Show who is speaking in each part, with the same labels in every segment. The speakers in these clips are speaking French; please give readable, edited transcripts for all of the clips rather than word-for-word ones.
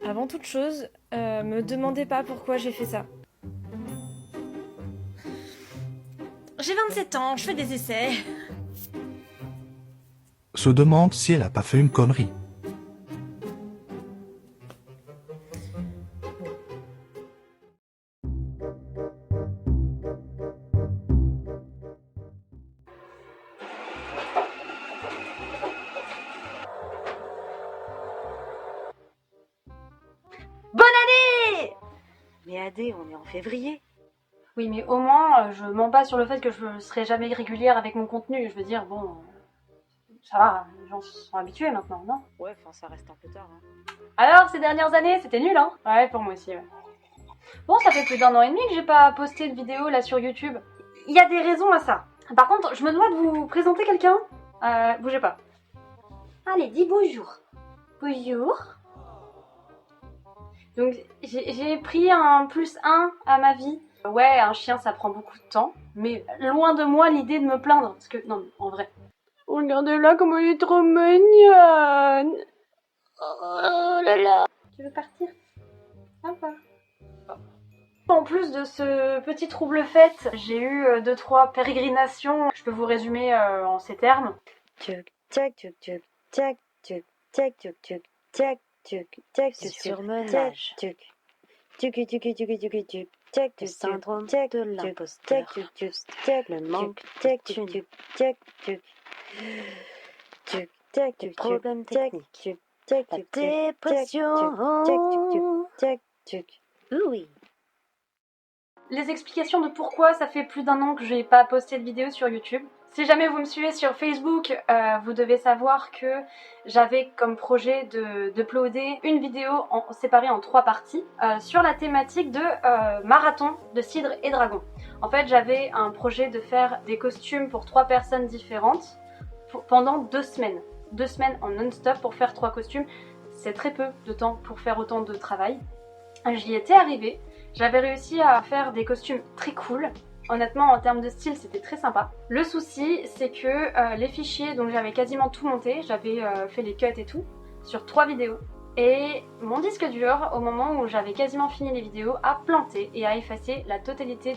Speaker 1: Avant toute chose, me demandez pas pourquoi j'ai fait ça. J'ai 27 ans, je fais des essais.
Speaker 2: Se demande si elle a pas fait une connerie.
Speaker 3: Bonne année! Mais Adé, on est en février.
Speaker 4: Oui, mais au moins, je mens pas sur le fait que je serai jamais régulière avec mon contenu. Je veux dire, bon, ça va, les gens sont habitués maintenant, non?
Speaker 3: Ouais, enfin ça reste un peu tard. Hein.
Speaker 4: Alors, ces dernières années, c'était nul, hein? Ouais, pour moi aussi, ouais. Bon, ça fait plus d'1 an et demi que j'ai pas posté de vidéo là sur YouTube. Il y a des raisons à ça. Par contre, je me dois de vous présenter quelqu'un. Bougez pas. Allez, dis bonjour. Bonjour. Donc, j'ai pris un +1 à ma vie. Ouais, un chien, ça prend beaucoup de temps. Mais loin de moi l'idée de me plaindre. Parce que, non, en vrai. Regardez-la comme elle est trop mignonne. Oh là là. Tu veux partir? Sympa. En plus de ce petit trouble fait, j'ai eu 2-3 pérégrinations. Je peux vous résumer en ces termes.
Speaker 3: Tchouk, tchac, tchouk, tchouk, tchac, tchouk, tchac, tchouk, tchouk, tchac, tchouk, tchac, tchouk,
Speaker 5: Surmenage.
Speaker 3: tchouk, tchouk, tchouk, tchouk, tchouk, tchouk, tchouk, tchac,
Speaker 5: Le
Speaker 3: tchouk,
Speaker 5: syndrome
Speaker 3: tchac,
Speaker 5: de
Speaker 3: tchouk,
Speaker 5: l'imposteur.
Speaker 3: tchac, tchouk, tchouk, tchac,
Speaker 5: Le manque
Speaker 3: tchac,
Speaker 5: de
Speaker 3: tchouk,
Speaker 5: thunes.
Speaker 3: tchac, tchouk, tchouk, tchac,
Speaker 5: Les
Speaker 3: tchouk,
Speaker 5: problèmes
Speaker 3: tchac,
Speaker 5: techniques.
Speaker 3: tchouk, tchac,
Speaker 5: La
Speaker 3: tchouk, tchac,
Speaker 5: dépression.
Speaker 3: tchac, tchouk, tchouk, tchac, tchouk.
Speaker 5: Oui.
Speaker 4: Les explications de pourquoi ça fait plus d'1 an que j'ai pas posté de vidéo sur YouTube. Si jamais vous me suivez sur Facebook, vous devez savoir que j'avais comme projet d'uploader une vidéo séparée en 3 parties sur la thématique de marathon de cidre et dragon. En fait, j'avais un projet de faire des costumes pour 3 personnes différentes pendant 2 semaines. 2 semaines en non-stop pour faire 3 costumes. C'est très peu de temps pour faire autant de travail. J'y étais arrivée. J'avais réussi à faire des costumes très cool. Honnêtement, en termes de style, c'était très sympa. Le souci, c'est que les fichiers, donc j'avais quasiment tout monté, j'avais fait les cuts et tout, sur 3 vidéos. Et mon disque dur, au moment où j'avais quasiment fini les vidéos, a planté et a effacé la totalité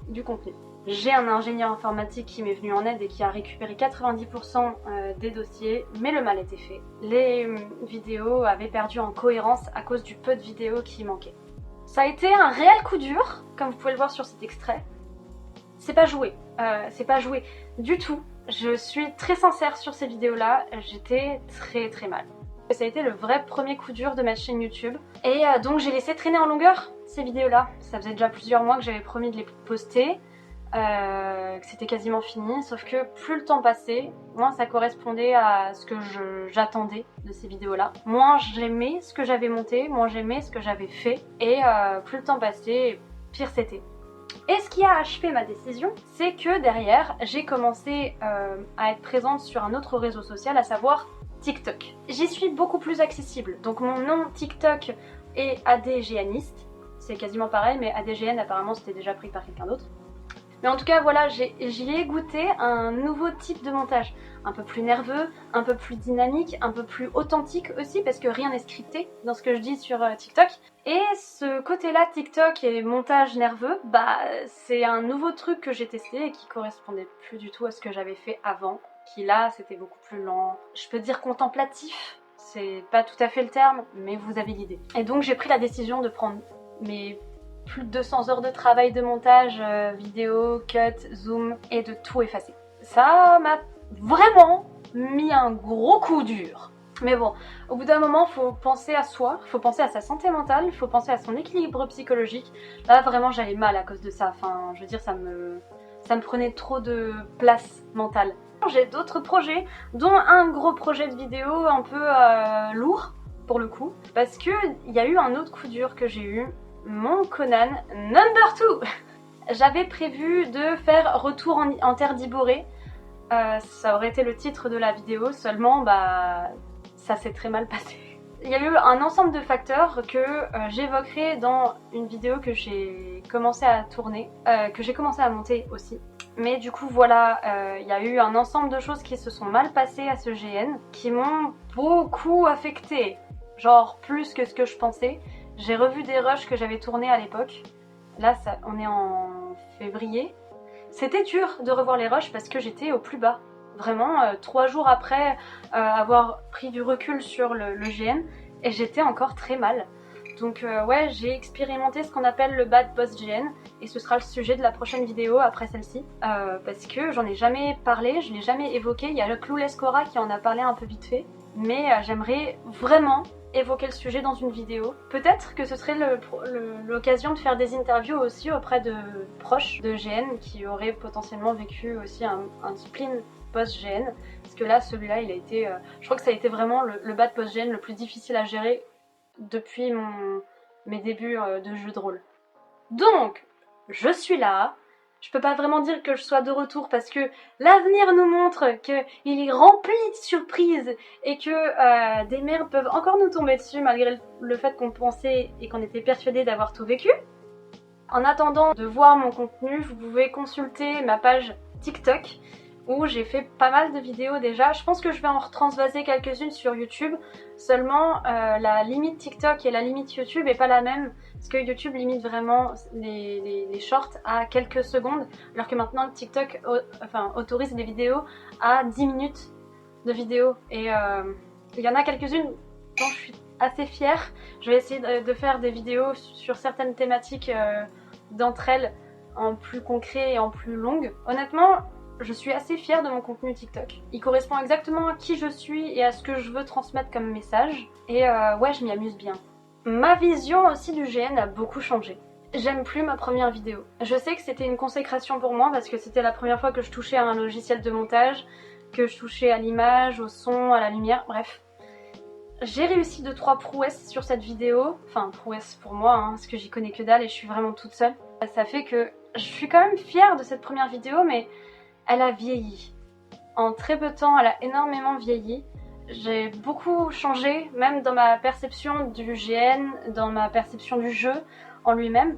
Speaker 4: du contenu. J'ai un ingénieur informatique qui m'est venu en aide et qui a récupéré 90% des dossiers, mais le mal était fait. Les vidéos avaient perdu en cohérence à cause du peu de vidéos qui manquaient. Ça a été un réel coup dur, comme vous pouvez le voir sur cet extrait. C'est pas joué du tout. Je suis très sincère sur ces vidéos-là, j'étais très mal. Ça a été le vrai premier coup dur de ma chaîne YouTube. Et donc j'ai laissé traîner en longueur ces vidéos-là. Ça faisait déjà plusieurs mois que j'avais promis de les poster, que c'était quasiment fini, sauf que plus le temps passait, moins ça correspondait à ce que j'attendais de ces vidéos-là. Moins j'aimais ce que j'avais monté, moins j'aimais ce que j'avais fait, et plus le temps passait, pire c'était. Et ce qui a achevé ma décision, c'est que derrière, j'ai commencé à être présente sur un autre réseau social, à savoir TikTok. J'y suis beaucoup plus accessible, donc mon nom TikTok est ADGNiste, c'est quasiment pareil, mais ADGN apparemment c'était déjà pris par quelqu'un d'autre. Mais en tout cas, voilà, j'y ai goûté un nouveau type de montage. Un peu plus nerveux, un peu plus dynamique, un peu plus authentique aussi, parce que rien n'est scripté dans ce que je dis sur TikTok. Et ce côté-là, TikTok et montage nerveux, bah c'est un nouveau truc que j'ai testé et qui correspondait plus du tout à ce que j'avais fait avant. Qui là, c'était beaucoup plus lent. Je peux dire contemplatif, c'est pas tout à fait le terme, mais vous avez l'idée. Et donc j'ai pris la décision de prendre mes plus de 200 heures de travail de montage, vidéo, cut, zoom et de tout effacer. Ça m'a vraiment mis un gros coup dur. Mais bon, au bout d'un moment, faut penser à soi, faut penser à sa santé mentale, faut penser à son équilibre psychologique. Là, vraiment, j'allais mal à cause de ça. Enfin, je veux dire, ça me prenait trop de place mentale. J'ai d'autres projets, dont un gros projet de vidéo un peu lourd, pour le coup. Parce que il y a eu un autre coup dur que j'ai eu. Mon Conan number 2. J'avais prévu de faire Retour en terre d'Iboré. Ça aurait été le titre de la vidéo, seulement bah ça s'est très mal passé. Il y a eu un ensemble de facteurs que j'évoquerai dans une vidéo que j'ai commencé à tourner, que j'ai commencé à monter aussi. Mais du coup voilà, il y a eu un ensemble de choses qui se sont mal passées à ce GN, qui m'ont beaucoup affectée. genre plus que ce que je pensais. J'ai revu des rushs que j'avais tournés à l'époque. Là, on est en février. C'était dur de revoir les rushs parce que j'étais au plus bas. Vraiment, 3 jours après avoir pris du recul sur le GN, et j'étais encore très mal. Donc ouais, j'ai expérimenté ce qu'on appelle le bad post-GN, et ce sera le sujet de la prochaine vidéo après celle-ci. Parce que j'en ai jamais parlé, je l'ai jamais évoqué. Il y a le Clueless Cora qui en a parlé un peu vite fait. Mais j'aimerais vraiment évoquer le sujet dans une vidéo. Peut-être que ce serait l'occasion de faire des interviews aussi auprès de proches de GN qui auraient potentiellement vécu aussi un spleen post-GN. Parce que là, celui-là, il a été... je crois que ça a été vraiment le bad post-GN le plus difficile à gérer depuis mes débuts de jeu de rôle. Donc, je suis là. Je peux pas vraiment dire que je sois de retour parce que l'avenir nous montre qu'il est rempli de surprises et que des merdes peuvent encore nous tomber dessus malgré le fait qu'on pensait et qu'on était persuadé d'avoir tout vécu. En attendant de voir mon contenu, vous pouvez consulter ma page TikTok où j'ai fait pas mal de vidéos déjà. Je pense que je vais en retransvaser quelques-unes sur YouTube. Seulement, la limite TikTok et la limite YouTube est pas la même. Parce que YouTube limite vraiment les shorts à quelques secondes. Alors que maintenant, TikTok autorise les vidéos à 10 minutes de vidéo. Et il y en a quelques-unes dont je suis assez fière. Je vais essayer de faire des vidéos sur certaines thématiques d'entre elles en plus concret et en plus longue. Honnêtement, je suis assez fière de mon contenu TikTok. Il correspond exactement à qui je suis et à ce que je veux transmettre comme message. Et ouais, je m'y amuse bien. Ma vision aussi du GN a beaucoup changé. J'aime plus ma première vidéo. Je sais que c'était une consécration pour moi parce que c'était la première fois que je touchais à un logiciel de montage, que je touchais à l'image, au son, à la lumière, bref. J'ai réussi 2-3 prouesses sur cette vidéo. Enfin, prouesses pour moi, hein, parce que j'y connais que dalle et je suis vraiment toute seule. Ça fait que je suis quand même fière de cette première vidéo, mais elle a vieilli. En très peu de temps, elle a énormément vieilli. J'ai beaucoup changé, même dans ma perception du GN, dans ma perception du jeu en lui-même.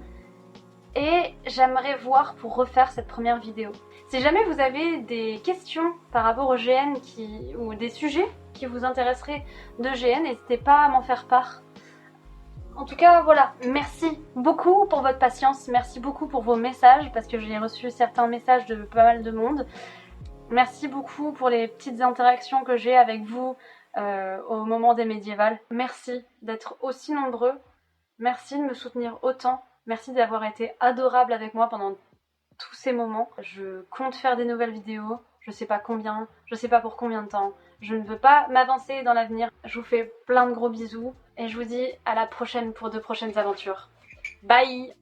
Speaker 4: Et j'aimerais voir pour refaire cette première vidéo. Si jamais vous avez des questions par rapport au GN ou des sujets qui vous intéresseraient de GN, n'hésitez pas à m'en faire part. En tout cas, voilà, merci beaucoup pour votre patience, merci beaucoup pour vos messages, parce que j'ai reçu certains messages de pas mal de monde. Merci beaucoup pour les petites interactions que j'ai avec vous au moment des médiévales. Merci d'être aussi nombreux, merci de me soutenir autant, merci d'avoir été adorable avec moi pendant tous ces moments. Je compte faire des nouvelles vidéos, je sais pas combien, je sais pas pour combien de temps. Je ne veux pas m'avancer dans l'avenir. Je vous fais plein de gros bisous et je vous dis à la prochaine pour de prochaines aventures. Bye!